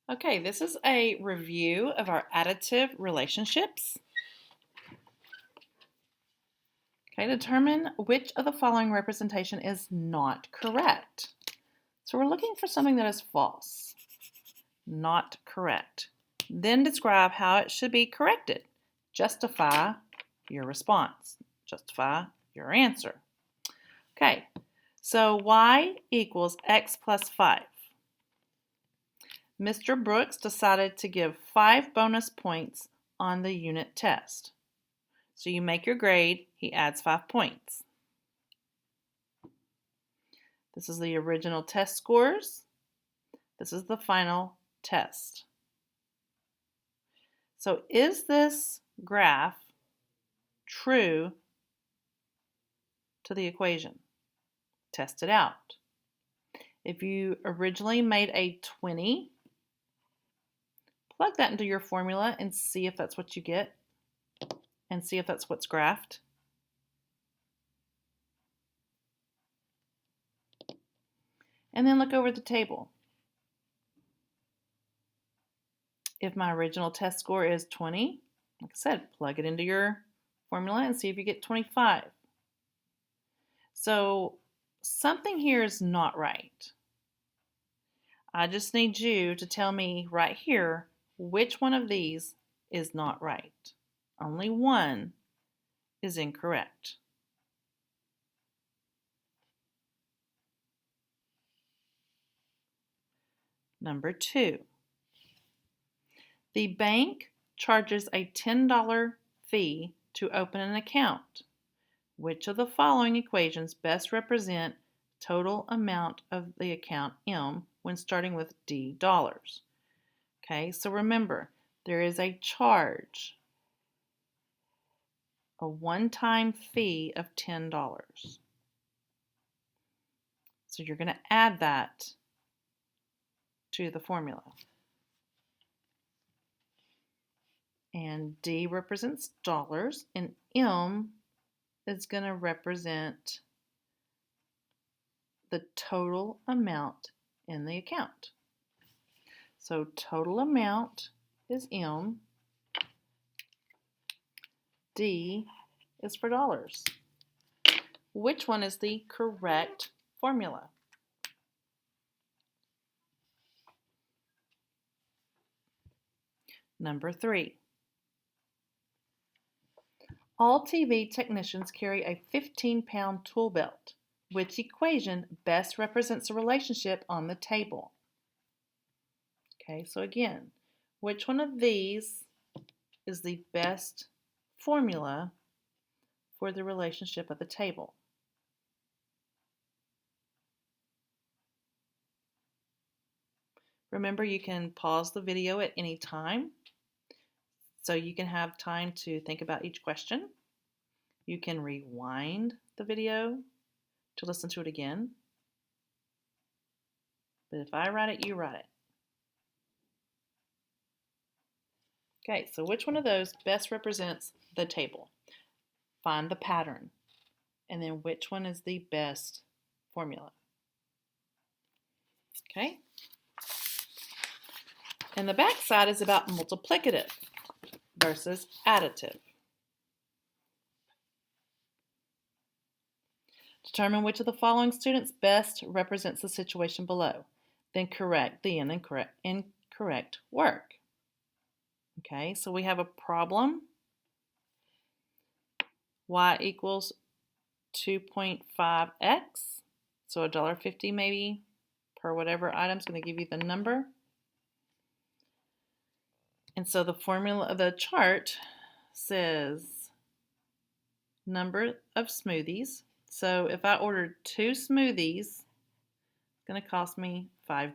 Okay, this is a review of our additive relationships. Okay, determine which of the following representation is not correct. So we're looking for something that is false, not correct. Then describe how it should be corrected. Justify your response. Justify your answer. Okay, so y equals x plus 5. Mr. Brooks decided to give 5 bonus points on the unit test. So you make your grade, he adds 5 points. This is the original test scores. This is the final test. So is this graph true to the equation? Test it out. If you originally made a 20, plug that into your formula and see if that's what you get, and see if that's what's graphed. And then look over the table. If my original test score is 20, like I said, plug it into your formula and see if you get 25. So something here is not right. I just need you to tell me right here which one of these is not right. Only one is incorrect. Number 2. The bank charges a $10 fee to open an account. Which of the following equations best represent total amount of the account M when starting with D dollars? Okay, so remember, there is a charge, a one-time fee of $10. So you're going to add that to the formula. And D represents dollars, and M is going to represent the total amount in the account. So total amount is M. D is for dollars. Which one is the correct formula? Number 3. All TV technicians carry a 15-pound tool belt. Which equation best represents the relationship on the table? Okay, so again, which one of these is the best formula for the relationship at the table? Remember, you can pause the video at any time, so you can have time to think about each question. You can rewind the video to listen to it again. But if I write it, you write it. Okay, so which one of those best represents the table? Find the pattern, and then which one is the best formula? Okay. And the back side is about multiplicative versus additive. Determine which of the following students best represents the situation below. Then correct the incorrect work. Okay, so we have a problem. Y equals 2.5x. So $1.50 maybe per whatever item is going to give you the number. And so the formula of the chart says number of smoothies. So if I ordered 2 smoothies, it's going to cost me $5.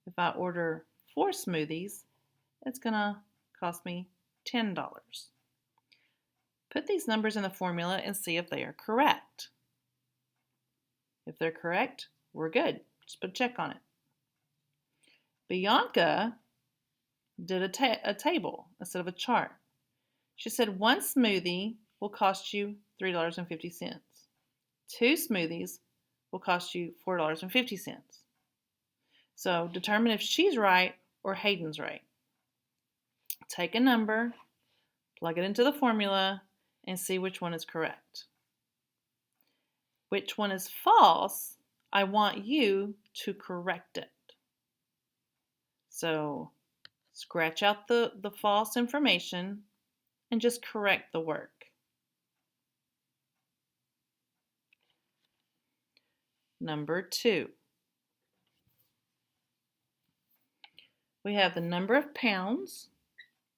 If I order 4 smoothies, it's going to cost me $10. Put these numbers in the formula and see if they are correct. If they're correct, we're good. Just put a check on it. Bianca did a table instead of a chart. She said 1 smoothie will cost you $3.50. 2 smoothies will cost you $4.50. So determine if she's right or Hayden's right. Take a number, plug it into the formula, and see which one is correct. Which one is false? I want you to correct it. So scratch out the false information and just correct the work. Number 2. We have the number of pounds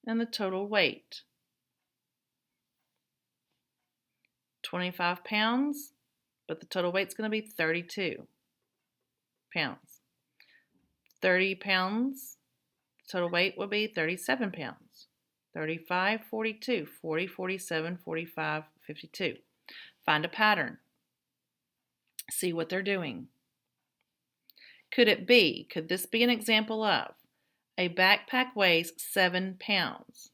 and the total weight. 25 pounds, but the total weight's going to be 32 pounds. 30 pounds, total weight will be 37 pounds. 35, 42, 40, 47, 45, 52. Find a pattern. See what they're doing. Could this be an example of a backpack weighs 7 pounds?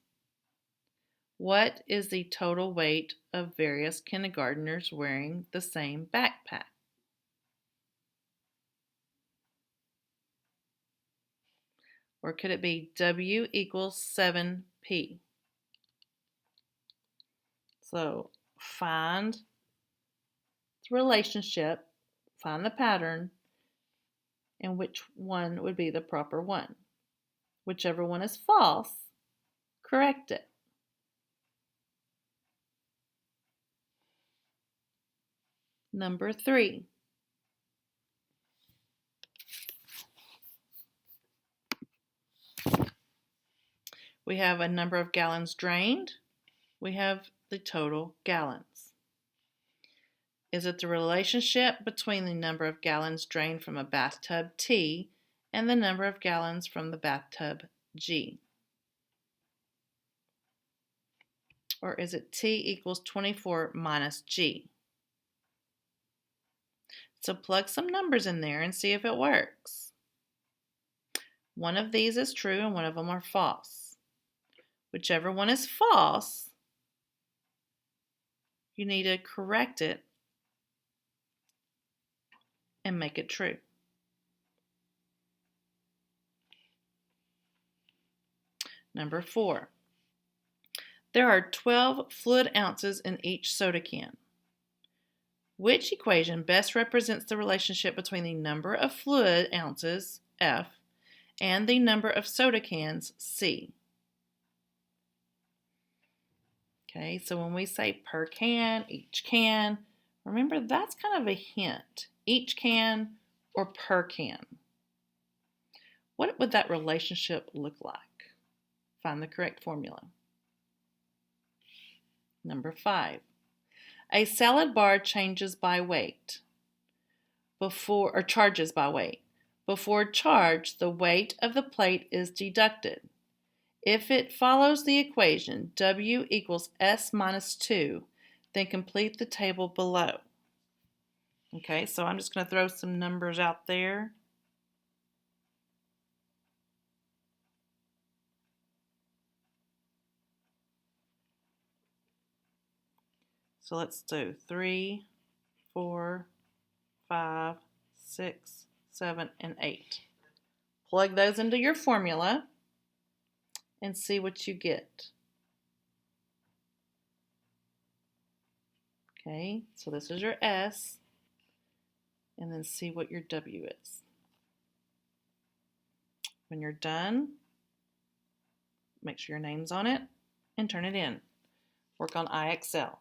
What is the total weight of various kindergartners wearing the same backpack? Or could it be W equals 7P? So find the relationship, find the pattern, and which one would be the proper one. Whichever one is false, correct it. Number 3. We have a number of gallons drained. We have the total gallons. Is it the relationship between the number of gallons drained from a bathtub T and the number of gallons from the bathtub G? Or is it T equals 24 minus G? So plug some numbers in there and see if it works. One of these is true and one of them are false. Whichever one is false, you need to correct it and make it true. Number 4. There are 12 fluid ounces in each soda can. Which equation best represents the relationship between the number of fluid ounces, F, and the number of soda cans, C? Okay, so when we say per can, each can, remember that's kind of a hint. Each can or per can. What would that relationship look like? Find the correct formula. Number 5. A salad bar changes by weight. Charges by weight. Before charge, the weight of the plate is deducted. If it follows the equation W equals S minus 2, then complete the table below. Okay, so I'm just going to throw some numbers out there. So let's do 3, 4, 5, 6, 7, and 8. Plug those into your formula and see what you get. Okay, so this is your S, and then see what your W is. When you're done, make sure your name's on it and turn it in. Work on IXL.